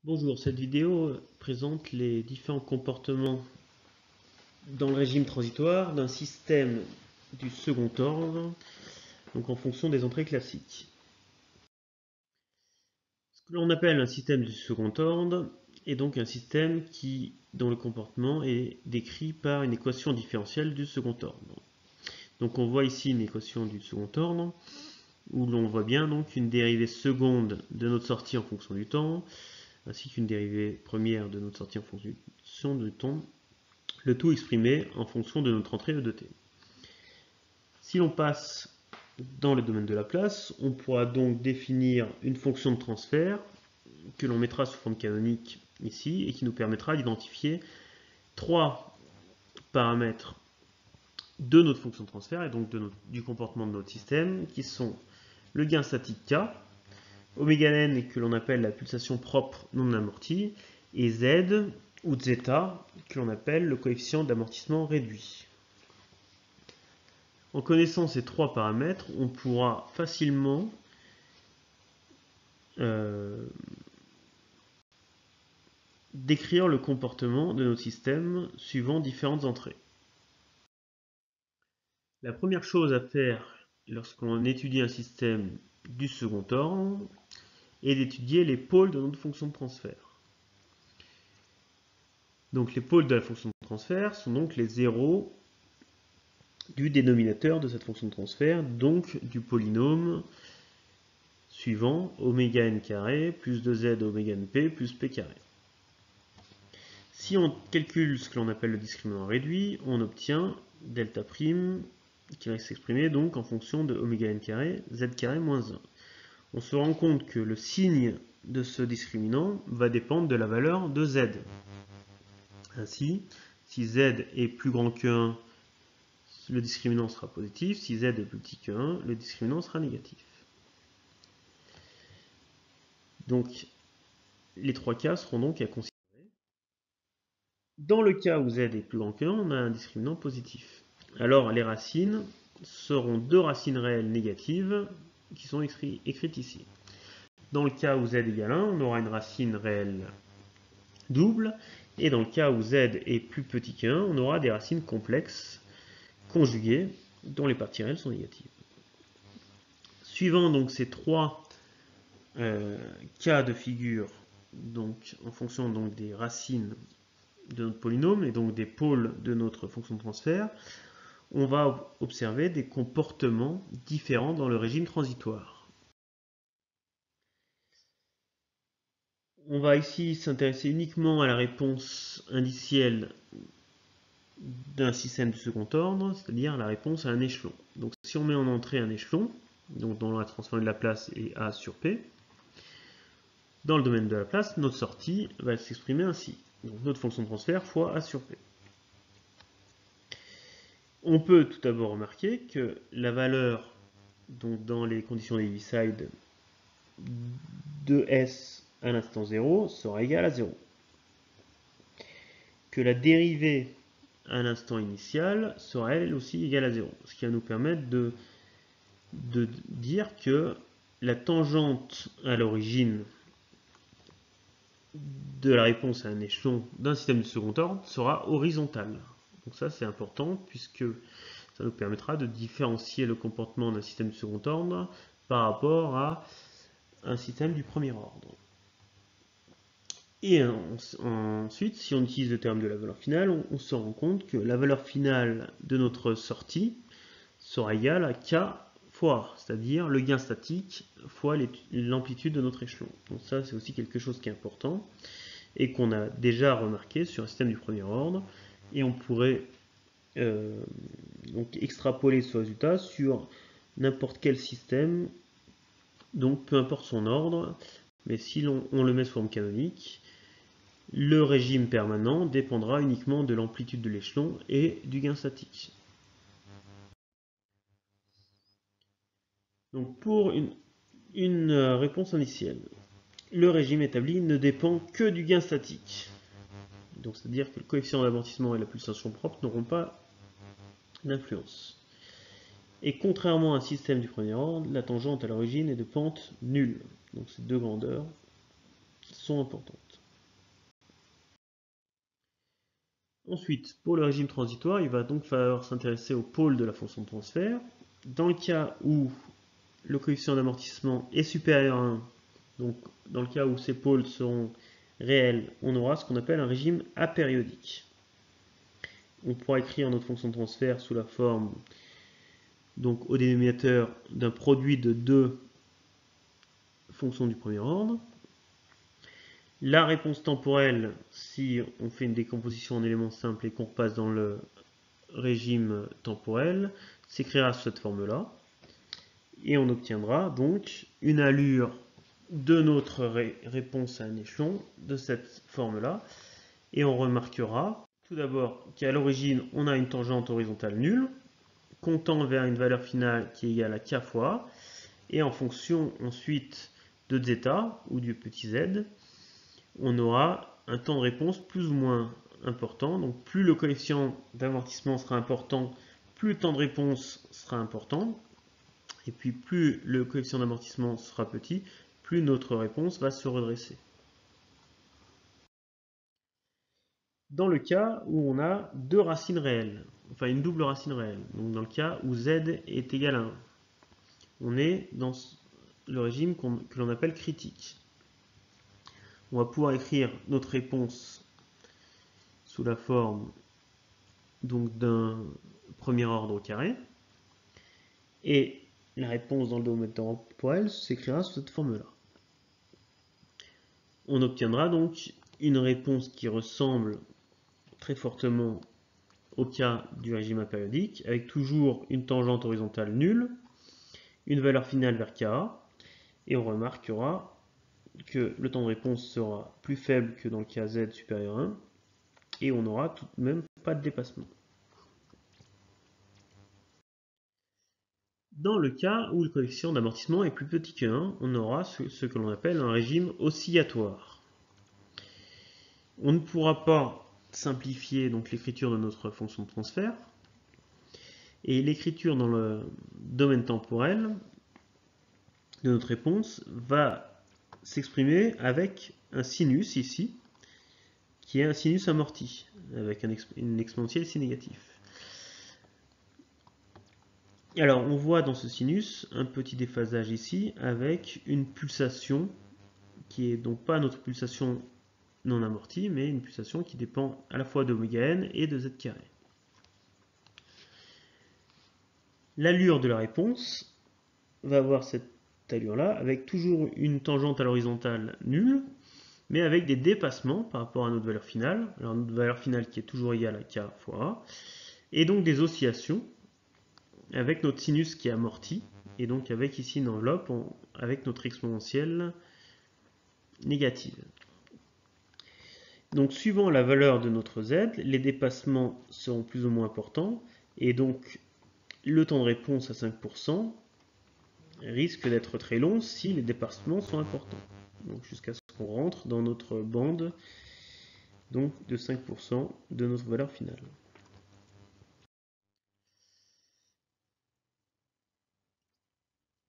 Bonjour, cette vidéo présente les différents comportements dans le régime transitoire d'un système du second ordre, donc en fonction des entrées classiques. Ce que l'on appelle un système du second ordre est donc un système dont le comportement est décrit par une équation différentielle du second ordre. Donc on voit ici une équation du second ordre où l'on voit bien donc une dérivée seconde de notre sortie en fonction du temps, ainsi qu'une dérivée première de notre sortie en fonction du temps, le tout exprimé en fonction de notre entrée E de t. Si l'on passe dans le domaine de Laplace, on pourra donc définir une fonction de transfert que l'on mettra sous forme canonique ici et qui nous permettra d'identifier trois paramètres de notre fonction de transfert et donc du comportement de notre système qui sont le gain statique K, oméga n que l'on appelle la pulsation propre non amortie et Z ou zeta que l'on appelle le coefficient d'amortissement réduit. En connaissant ces trois paramètres, on pourra facilement décrire le comportement de notre système suivant différentes entrées. La première chose à faire lorsqu'on étudie un système du second ordre est d'étudier les pôles de notre fonction de transfert. Donc les pôles de la fonction de transfert sont donc les zéros du dénominateur de cette fonction de transfert, donc du polynôme suivant oméga n carré plus 2z oméga np plus p carré. Si on calcule ce que l'on appelle le discriminant réduit, on obtient delta prime qui va s'exprimer donc en fonction de oméga n carré z carré moins 1. On se rend compte que le signe de ce discriminant va dépendre de la valeur de z. Ainsi, si z est plus grand que 1, le discriminant sera positif. Si z est plus petit que 1, le discriminant sera négatif. Donc, les trois cas seront donc à considérer. Dans le cas où z est plus grand que 1, on a un discriminant positif. Alors, les racines seront deux racines réelles négatives qui sont écrites ici. Dans le cas où z égale 1, on aura une racine réelle double. Et dans le cas où z est plus petit que 1, on aura des racines complexes conjuguées dont les parties réelles sont négatives. Suivant donc ces trois cas de figure, donc en fonction donc des racines de notre polynôme et donc des pôles de notre fonction de transfert, on va observer des comportements différents dans le régime transitoire. On va ici s'intéresser uniquement à la réponse indicielle d'un système du second ordre, c'est-à-dire la réponse à un échelon. Donc si on met en entrée un échelon, donc dont la transformée de Laplace est A sur P, dans le domaine de Laplace, notre sortie va s'exprimer ainsi. Donc notre fonction de transfert fois A sur P. On peut tout d'abord remarquer que la valeur, donc dans les conditions d'Heaviside, de S à l'instant 0 sera égale à 0. Que la dérivée à l'instant initial sera elle aussi égale à 0. Ce qui va nous permettre de dire que la tangente à l'origine de la réponse à un échelon d'un système de second ordre sera horizontale. Donc ça c'est important puisque ça nous permettra de différencier le comportement d'un système de second ordre par rapport à un système du premier ordre. Et ensuite, si on utilise le terme de la valeur finale, on se rend compte que la valeur finale de notre sortie sera égale à K fois A, c'est-à-dire le gain statique fois l'amplitude de notre échelon. Donc ça, c'est aussi quelque chose qui est important et qu'on a déjà remarqué sur un système du premier ordre. Et on pourrait donc extrapoler ce résultat sur n'importe quel système, donc peu importe son ordre, mais si on le met sous forme canonique, le régime permanent dépendra uniquement de l'amplitude de l'échelon et du gain statique. Donc pour une réponse indicielle, le régime établi ne dépend que du gain statique. Donc c'est-à-dire que le coefficient d'amortissement et la pulsation propre n'auront pas d'influence. Et contrairement à un système du premier ordre, la tangente à l'origine est de pente nulle. Donc ces deux grandeurs sont importantes. Ensuite, pour le régime transitoire, il va donc falloir s'intéresser au pôle de la fonction de transfert. Dans le cas où le coefficient d'amortissement est supérieur à 1, donc dans le cas où ces pôles seront réels, on aura ce qu'on appelle un régime apériodique. On pourra écrire notre fonction de transfert sous la forme, donc au dénominateur, d'un produit de deux fonctions du premier ordre. La réponse temporelle, si on fait une décomposition en éléments simples et qu'on repasse dans le régime temporel, s'écrira sous cette forme-là. Et on obtiendra donc une allure de notre réponse à un échelon de cette forme-là. Et on remarquera tout d'abord qu'à l'origine, on a une tangente horizontale nulle, comptant vers une valeur finale qui est égale à k fois A. Et en fonction ensuite de zeta, ou du petit z, on aura un temps de réponse plus ou moins important. Donc plus le coefficient d'amortissement sera important, plus le temps de réponse sera important. Et puis plus le coefficient d'amortissement sera petit, plus notre réponse va se redresser. Dans le cas où on a deux racines réelles, enfin une double racine réelle, donc dans le cas où z est égal à 1, on est dans le régime que l'on appelle critique. On va pouvoir écrire notre réponse sous la forme d'un premier ordre au carré, et la réponse dans le domaine temporel s'écrira sous cette forme-là. On obtiendra donc une réponse qui ressemble très fortement au cas du régime apériodique, avec toujours une tangente horizontale nulle, une valeur finale vers Ka, et on remarquera que le temps de réponse sera plus faible que dans le cas Z supérieur à 1, et on n'aura tout de même pas de dépassement. Dans le cas où le coefficient d'amortissement est plus petit que 1, on aura ce que l'on appelle un régime oscillatoire. On ne pourra pas simplifier donc l'écriture de notre fonction de transfert, et l'écriture dans le domaine temporel de notre réponse va s'exprimer avec un sinus ici, qui est un sinus amorti, avec une exponentielle ici négatif. Alors on voit dans ce sinus un petit déphasage ici avec une pulsation qui est donc pas notre pulsation non amortie, mais une pulsation qui dépend à la fois d'oméga n et de z carré. L'allure de la réponse va avoir cette allure-là, avec toujours une tangente à l'horizontale nulle, mais avec des dépassements par rapport à notre valeur finale. Alors notre valeur finale qui est toujours égale à k fois A, et donc des oscillations avec notre sinus qui est amorti, et donc avec ici une enveloppe avec notre exponentielle négative. Donc suivant la valeur de notre z, les dépassements seront plus ou moins importants, et donc le temps de réponse à 5% risque d'être très long si les dépassements sont importants. Donc jusqu'à ce qu'on rentre dans notre bande donc de 5% de notre valeur finale.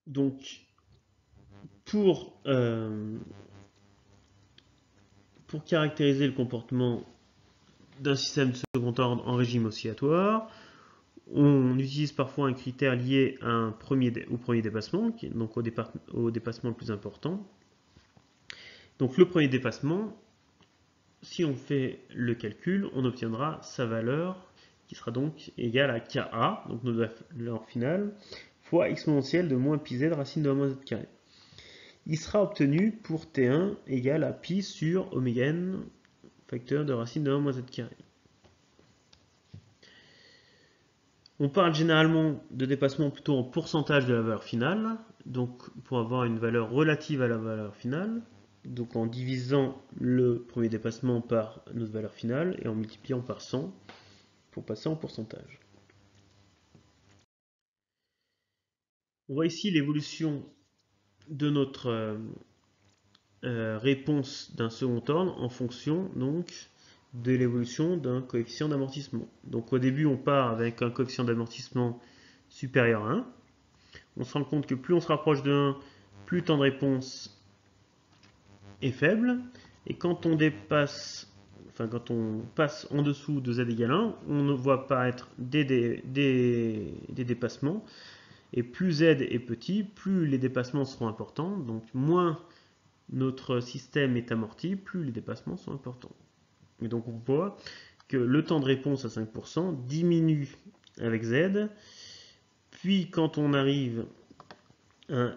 Donc pour caractériser le comportement d'un système de second ordre en régime oscillatoire, on utilise parfois un critère lié à au premier dépassement, donc au dépassement le plus important. Donc le premier dépassement, si on fait le calcul, on obtiendra sa valeur qui sera donc égale à Ka, donc notre valeur finale, fois exponentielle de moins pi z racine de 1 moins z carré. Il sera obtenu pour T1 égale à pi sur oméga n facteur de racine de 1 moins z carré. On parle généralement de dépassement plutôt en pourcentage de la valeur finale, donc pour avoir une valeur relative à la valeur finale, donc en divisant le premier dépassement par notre valeur finale et en multipliant par 100 pour passer en pourcentage. On voit ici l'évolution de notre réponse d'un second ordre en fonction donc de l'évolution d'un coefficient d'amortissement. Donc au début on part avec un coefficient d'amortissement supérieur à 1. On se rend compte que plus on se rapproche de 1, plus le temps de réponse est faible. Et quand on dépasse, enfin quand on passe en dessous de z égale 1, on voit apparaître des dépassements. Et plus z est petit, plus les dépassements seront importants. Donc moins notre système est amorti, plus les dépassements sont importants. Et donc on voit que le temps de réponse à 5% diminue avec z. Puis quand on arrive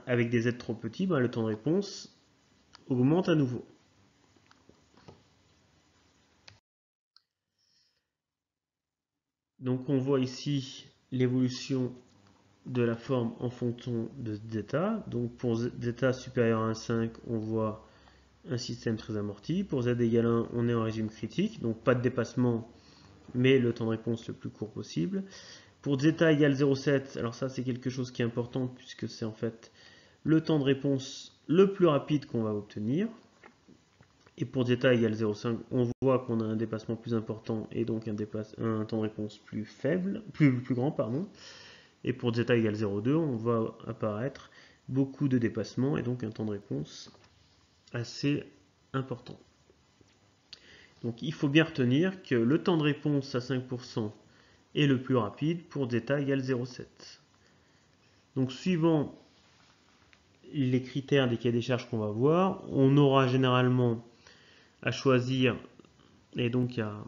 avec des z trop petits, le temps de réponse augmente à nouveau. Donc on voit ici l'évolution de la forme en fonction de zeta. Donc pour zeta supérieur à 1,5, on voit un système très amorti. Pour z égale 1, on est en régime critique, donc pas de dépassement, mais le temps de réponse le plus court possible. Pour zeta égale 0,7, alors ça c'est quelque chose qui est important puisque c'est en fait le temps de réponse le plus rapide qu'on va obtenir. Et pour zeta égale 0,5, on voit qu'on a un dépassement plus important et donc un temps de réponse plus faible, plus grand, pardon. Et pour zeta égale 0,2, on voit apparaître beaucoup de dépassements et donc un temps de réponse assez important. Donc il faut bien retenir que le temps de réponse à 5% est le plus rapide pour zeta égale 0,7. Donc suivant les critères des cahiers des charges qu'on va voir, on aura généralement à choisir et donc à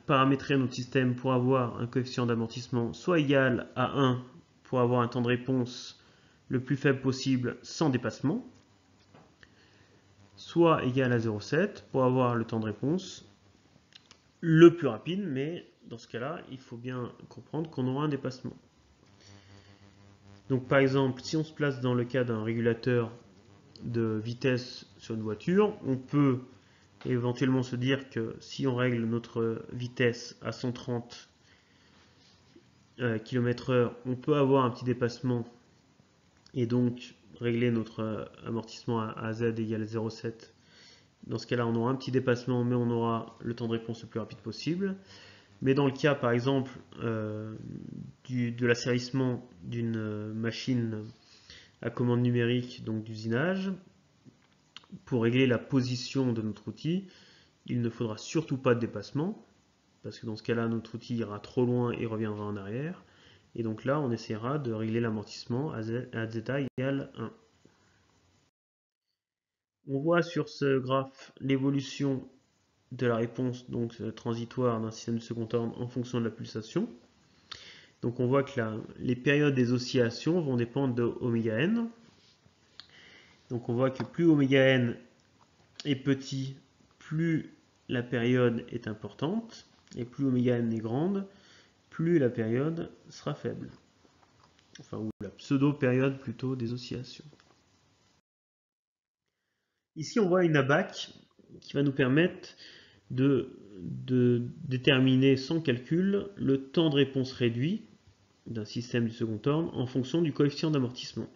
paramétrer notre système pour avoir un coefficient d'amortissement soit égal à 1 pour avoir un temps de réponse le plus faible possible sans dépassement, soit égal à 0,7 pour avoir le temps de réponse le plus rapide, mais dans ce cas-là, il faut bien comprendre qu'on aura un dépassement. Donc par exemple, si on se place dans le cas d'un régulateur de vitesse sur une voiture, on peut éventuellement se dire que si on règle notre vitesse à 130 km/h, on peut avoir un petit dépassement et donc régler notre amortissement à z égale 0,7. Dans ce cas-là, on aura un petit dépassement, mais on aura le temps de réponse le plus rapide possible. Mais dans le cas, par exemple, de l'asservissement d'une machine à commande numérique, donc d'usinage, pour régler la position de notre outil, il ne faudra surtout pas de dépassement, parce que dans ce cas-là, notre outil ira trop loin et reviendra en arrière. Et donc là, on essaiera de régler l'amortissement à zeta égale 1. On voit sur ce graphe l'évolution de la réponse donc transitoire d'un système de second ordre en fonction de la pulsation. Donc on voit que les périodes des oscillations vont dépendre de oméga n. Donc on voit que plus oméga n est petit, plus la période est importante, et plus oméga n est grande, plus la période sera faible. Enfin, ou la pseudo-période plutôt des oscillations. Ici on voit une ABAC qui va nous permettre de déterminer sans calcul le temps de réponse réduit d'un système du second ordre en fonction du coefficient d'amortissement.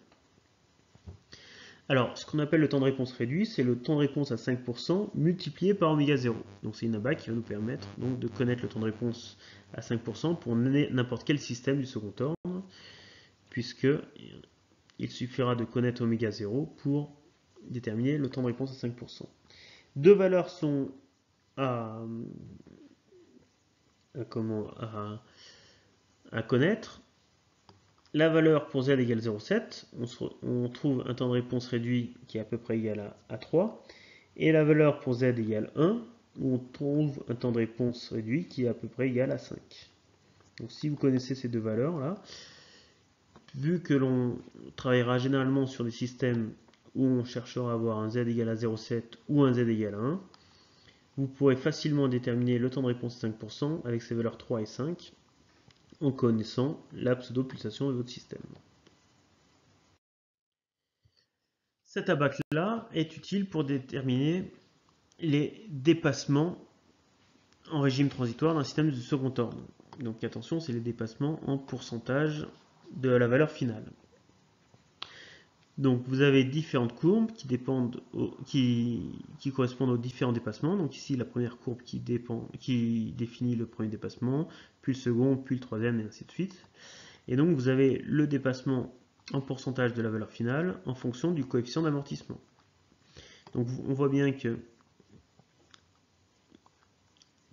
Alors, ce qu'on appelle le temps de réponse réduit, c'est le temps de réponse à 5% multiplié par oméga 0. Donc c'est une ABAC qui va nous permettre donc, de connaître le temps de réponse à 5% pour n'importe quel système du second ordre, puisque il suffira de connaître oméga 0 pour déterminer le temps de réponse à 5%. Deux valeurs sont à connaître. La valeur pour z égale 0,7, on trouve un temps de réponse réduit qui est à peu près égal à 3. Et la valeur pour z égale 1, où on trouve un temps de réponse réduit qui est à peu près égal à 5. Donc si vous connaissez ces deux valeurs-là, vu que l'on travaillera généralement sur des systèmes où on cherchera à avoir un z égal à 0,7 ou un z égal à 1, vous pourrez facilement déterminer le temps de réponse à 5% avec ces valeurs 3 et 5 en connaissant la pseudo-pulsation de votre système. Cette ABAC-là est utile pour déterminer les dépassements en régime transitoire d'un système de second ordre. Donc attention, c'est les dépassements en pourcentage de la valeur finale. Donc vous avez différentes courbes qui correspondent aux différents dépassements. Donc ici la première courbe qui définit le premier dépassement, puis le second, puis le troisième, et ainsi de suite. Et donc vous avez le dépassement en pourcentage de la valeur finale en fonction du coefficient d'amortissement. Donc on voit bien que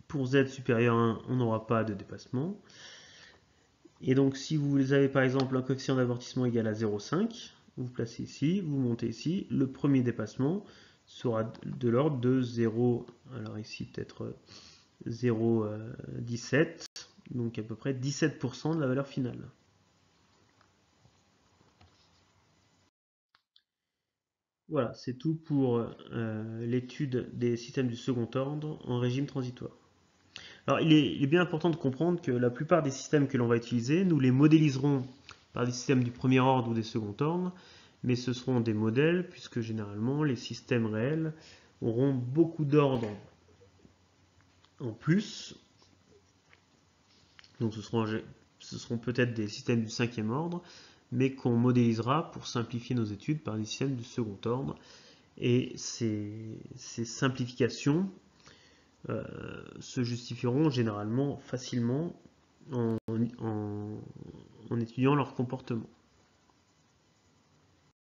pour z supérieur à 1, on n'aura pas de dépassement. Et donc si vous avez par exemple un coefficient d'avortissement égal à 0,5, vous placez ici, vous montez ici, le premier dépassement sera de l'ordre de 0, alors ici peut-être 0,17, donc à peu près 17% de la valeur finale. Voilà, c'est tout pour l'étude des systèmes du second ordre en régime transitoire. Alors il est bien important de comprendre que la plupart des systèmes que l'on va utiliser, nous les modéliserons par des systèmes du premier ordre ou des second ordre, mais ce seront des modèles puisque généralement les systèmes réels auront beaucoup d'ordres en plus. Donc ce seront peut-être des systèmes du cinquième ordre, mais qu'on modélisera pour simplifier nos études par des systèmes du second ordre. Et ces simplifications se justifieront généralement facilement en étudiant leur comportement.